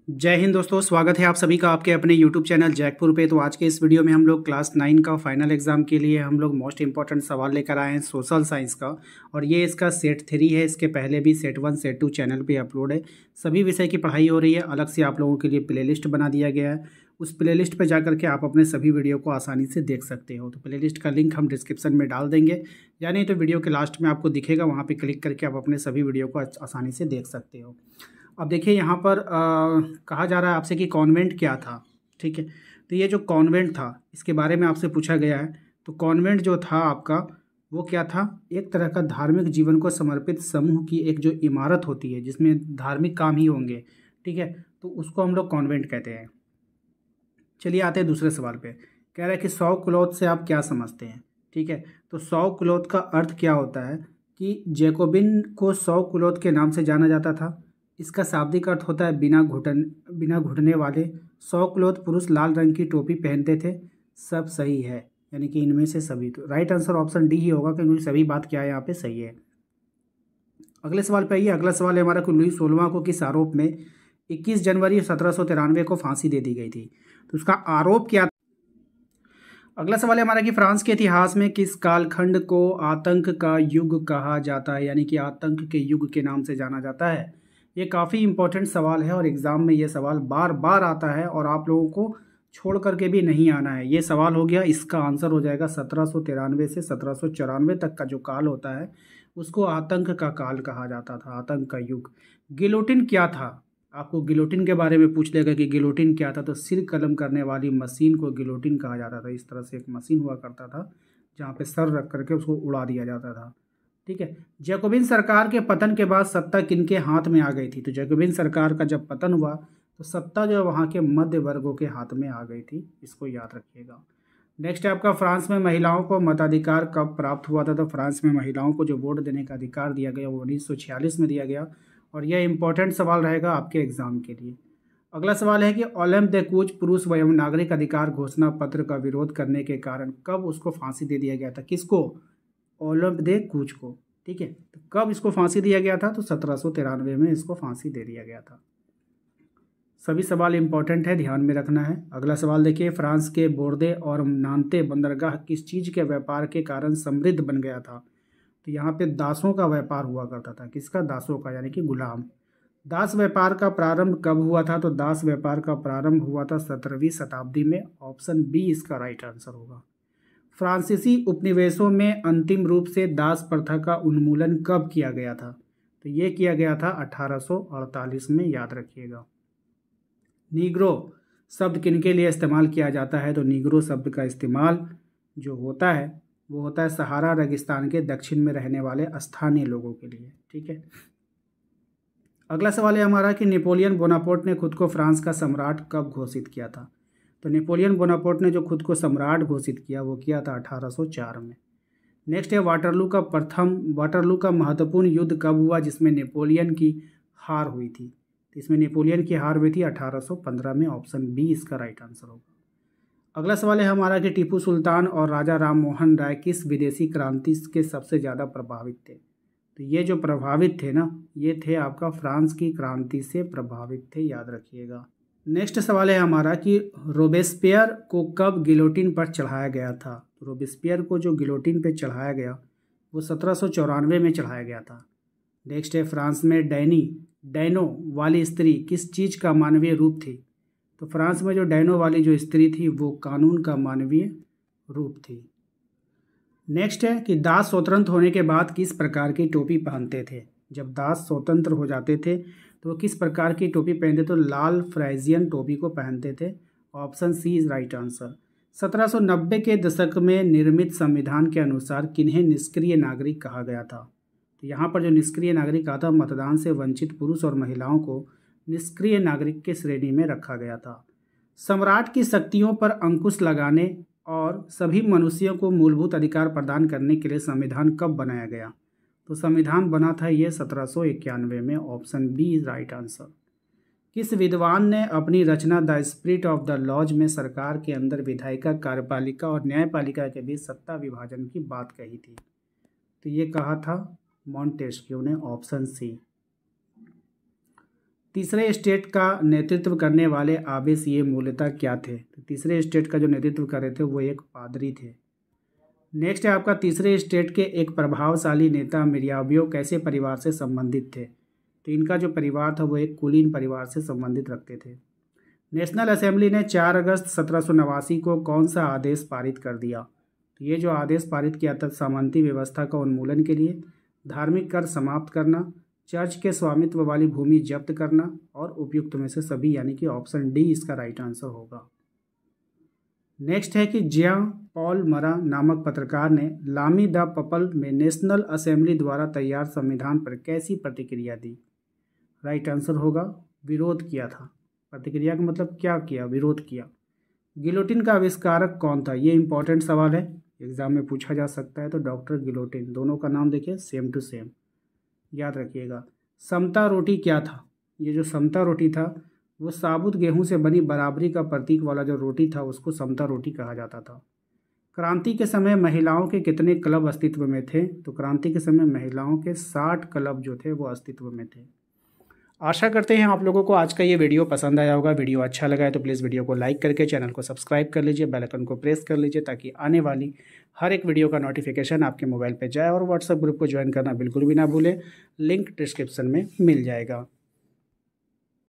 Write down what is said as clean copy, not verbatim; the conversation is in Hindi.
जय हिंद दोस्तों, स्वागत है आप सभी का आपके अपने YouTube चैनल जैकपुर पे। तो आज के इस वीडियो में हम लोग क्लास 9 का फाइनल एग्जाम के लिए हम लोग मोस्ट इंपॉर्टेंट सवाल लेकर आए हैं सोशल साइंस का। और ये इसका सेट 3 है। इसके पहले भी सेट 1 सेट 2 चैनल पे अपलोड है। सभी विषय की पढ़ाई हो रही है। अलग से आप लोगों के लिए प्लेलिस्ट बना दिया गया है। उस प्लेलिस्ट पर जा करके आप अपने सभी वीडियो को आसानी से देख सकते हो। तो प्लेलिस्ट का लिंक हम डिस्क्रिप्शन में डाल देंगे, या नहीं तो वीडियो के लास्ट में आपको दिखेगा, वहाँ पर क्लिक करके आप अपने सभी वीडियो को आसानी से देख सकते हो। अब देखिए यहाँ पर कहा जा रहा है आपसे कि कॉन्वेंट क्या था। ठीक है, तो ये जो कॉन्वेंट था इसके बारे में आपसे पूछा गया है। तो कॉन्वेंट जो था आपका वो क्या था, एक तरह का धार्मिक जीवन को समर्पित समूह की एक जो इमारत होती है जिसमें धार्मिक काम ही होंगे। ठीक है, तो उसको हम लोग कॉन्वेंट कहते हैं। चलिए आते हैं दूसरे सवाल पे। कह रहा है कि 100 क्लॉथ से आप क्या समझते हैं। ठीक है, तो 100 क्लॉथ का अर्थ क्या होता है कि जैकोबिन को 100 क्लॉथ के नाम से जाना जाता था। इसका शाब्दिक अर्थ होता है बिना घुटने वाले। 100 क्लॉथ पुरुष लाल रंग की टोपी पहनते थे। सब सही है, यानी कि इनमें से सभी। तो राइट आंसर ऑप्शन डी ही होगा, क्योंकि सभी बात क्या है यहाँ पे सही है। अगले सवाल पे आइए। अगला सवाल है हमारा कि लुई 16वां को किस आरोप में 21 जनवरी 1793 को फांसी दे दी गई थी। तो उसका आरोप क्या। अगला सवाल है हमारा कि फ्रांस के इतिहास में किस कालखंड को आतंक का युग कहा जाता है, यानी कि आतंक के युग के नाम से जाना जाता है। ये काफ़ी इंपॉर्टेंट सवाल है और एग्ज़ाम में ये सवाल बार बार आता है और आप लोगों को छोड़ करके भी नहीं आना है। ये सवाल हो गया, इसका आंसर हो जाएगा 1793 से 1794 तक का जो काल होता है उसको आतंक का काल कहा जाता था, आतंक का युग। गिलोटिन क्या था, आपको गिलोटिन के बारे में पूछ लेगा कि गिलोटिन क्या था। तो सिर कलम करने वाली मशीन को गिलोटिन कहा जाता था। इस तरह से एक मशीन हुआ करता था जहाँ पे सर रख करके उसको उड़ा दिया जाता था। ठीक है, जैकोबिन सरकार के पतन के बाद सत्ता किनके हाथ में आ गई थी। तो जैकोबिन सरकार का जब पतन हुआ तो सत्ता जो वहाँ के मध्य वर्गों के हाथ में आ गई थी, इसको याद रखिएगा। नेक्स्ट है आपका, फ्रांस में महिलाओं को मताधिकार कब प्राप्त हुआ था। तो फ्रांस में महिलाओं को जो वोट देने का अधिकार दिया गया वो 1946 में दिया गया। और यह इंपॉर्टेंट सवाल रहेगा आपके एग्जाम के लिए। अगला सवाल है कि ओलंप दे कूच पुरुष एवं नागरिक अधिकार घोषणा पत्र का विरोध करने के कारण कब उसको फांसी दे दिया गया था। किसको, ओलंप दे कूच को। ठीक है, तो कब इसको फांसी दिया गया था। तो 1793 में इसको फांसी दे दिया गया था। सभी सवाल इंपॉर्टेंट है, ध्यान में रखना है। अगला सवाल देखिए, फ्रांस के बोर्दे और नान्ते बंदरगाह किस चीज़ के व्यापार के कारण समृद्ध बन गया था। तो यहाँ पे दासों का व्यापार हुआ करता था। किसका, दासों का, यानी कि गुलाम। दास व्यापार का प्रारंभ कब हुआ था। तो दास व्यापार का प्रारंभ हुआ था 17वीं शताब्दी में। ऑप्शन बी इसका राइट आंसर होगा। फ्रांसीसी उपनिवेशों में अंतिम रूप से दास प्रथा का उन्मूलन कब किया गया था। तो ये किया गया था 1848 में, याद रखिएगा। नीग्रो शब्द किनके लिए इस्तेमाल किया जाता है। तो नीग्रो शब्द का इस्तेमाल जो होता है वो होता है सहारा रेगिस्तान के दक्षिण में रहने वाले स्थानीय लोगों के लिए। ठीक है, अगला सवाल है हमारा कि नेपोलियन बोनापार्ट ने खुद को फ्रांस का सम्राट कब घोषित किया था। तो नेपोलियन बोनापार्ट ने जो खुद को सम्राट घोषित किया वो किया था 1804 में। नेक्स्ट है वाटरलू का महत्वपूर्ण युद्ध कब हुआ जिसमें नेपोलियन की हार हुई थी। तो इसमें नेपोलियन की हार हुई थी 1815 में। ऑप्शन बी इसका राइट आंसर होगा। अगला सवाल है हमारा कि टीपू सुल्तान और राजा राम मोहन राय किस विदेशी क्रांति के सबसे ज़्यादा प्रभावित थे। तो ये जो प्रभावित थे ना, ये थे आपका फ्रांस की क्रांति से प्रभावित थे, याद रखिएगा। नेक्स्ट सवाल है हमारा कि रोबेस्पियर को कब गिलोटिन पर चढ़ाया गया था। तो रोबेस्पियर को जो गिलोटिन पर चढ़ाया गया वो 1794 में चढ़ाया गया था। नेक्स्ट है, फ्रांस में डैनो वाली स्त्री किस चीज़ का मानवीय रूप थी। तो फ्रांस में जो डैनो वाली जो स्त्री थी वो कानून का मानवीय रूप थी। नेक्स्ट है कि दास स्वतंत्र होने के बाद किस प्रकार की टोपी पहनते थे। जब दास स्वतंत्र हो जाते थे तो वो किस प्रकार की टोपी पहनते। तो लाल फ्राइजियन टोपी को पहनते थे। Option C is right answer. 1790 के दशक में निर्मित संविधान के अनुसार किन्हें निष्क्रिय नागरिक कहा गया था। तो यहाँ पर जो निष्क्रिय नागरिक कहा था, मतदान से वंचित पुरुष और महिलाओं को निष्क्रिय नागरिक के श्रेणी में रखा गया था। सम्राट की शक्तियों पर अंकुश लगाने और सभी मनुष्यों को मूलभूत अधिकार प्रदान करने के लिए संविधान कब बनाया गया। तो संविधान बना था ये 1791 में। Option B is right answer. किस विद्वान ने अपनी रचना the spirit of the laws में सरकार के अंदर विधायिका, कार्यपालिका और न्यायपालिका के बीच सत्ता विभाजन की बात कही थी। तो ये कहा था मॉन्टेस्क्यू ने। Option C. तीसरे स्टेट का नेतृत्व करने वाले आवेश ये मूलतः क्या थे? तो तीसरे स्टेट का जो नेतृत्व कर रहे थे वो एक पादरी थे। नेक्स्ट है आपका तीसरे स्टेट के एक प्रभावशाली नेता मिर्याबियो कैसे परिवार से संबंधित थे? तो इनका जो परिवार था वो एक कुलीन परिवार से संबंधित रखते थे। नेशनल असेंबली ने 4 अगस्त 1789 को कौन सा आदेश पारित कर दिया? तो ये जो आदेश पारित किया था सामंती व्यवस्था का उन्मूलन के लिए, धार्मिक कर समाप्त करना, चर्च के स्वामित्व वाली भूमि जब्त करना और उपयुक्त में से सभी, यानी कि ऑप्शन डी इसका राइट आंसर होगा। नेक्स्ट है कि जियां पॉल मरा नामक पत्रकार ने लामी द पपल में नेशनल असेंबली द्वारा तैयार संविधान पर कैसी प्रतिक्रिया दी? राइट आंसर होगा विरोध किया था। प्रतिक्रिया का मतलब क्या किया? विरोध किया। गिलोटिन का आविष्कारक कौन था? ये इंपॉर्टेंट सवाल है, एग्जाम में पूछा जा सकता है। तो डॉक्टर गिलोटिन, दोनों का नाम देखिए सेम टू सेम, याद रखिएगा। समता रोटी क्या था? ये जो समता रोटी था वो साबुत गेहूं से बनी बराबरी का प्रतीक वाला जो रोटी था उसको समता रोटी कहा जाता था। क्रांति के समय महिलाओं के कितने क्लब अस्तित्व में थे? तो क्रांति के समय महिलाओं के 60 क्लब जो थे वो अस्तित्व में थे। आशा करते हैं आप लोगों को आज का ये वीडियो पसंद आया होगा। वीडियो अच्छा लगा है तो प्लीज़ वीडियो को लाइक करके चैनल को सब्सक्राइब कर लीजिए, बेल आइकन को प्रेस कर लीजिए ताकि आने वाली हर एक वीडियो का नोटिफिकेशन आपके मोबाइल पे जाए। और व्हाट्सएप ग्रुप को ज्वाइन करना बिल्कुल भी ना भूलें, लिंक डिस्क्रिप्शन में मिल जाएगा।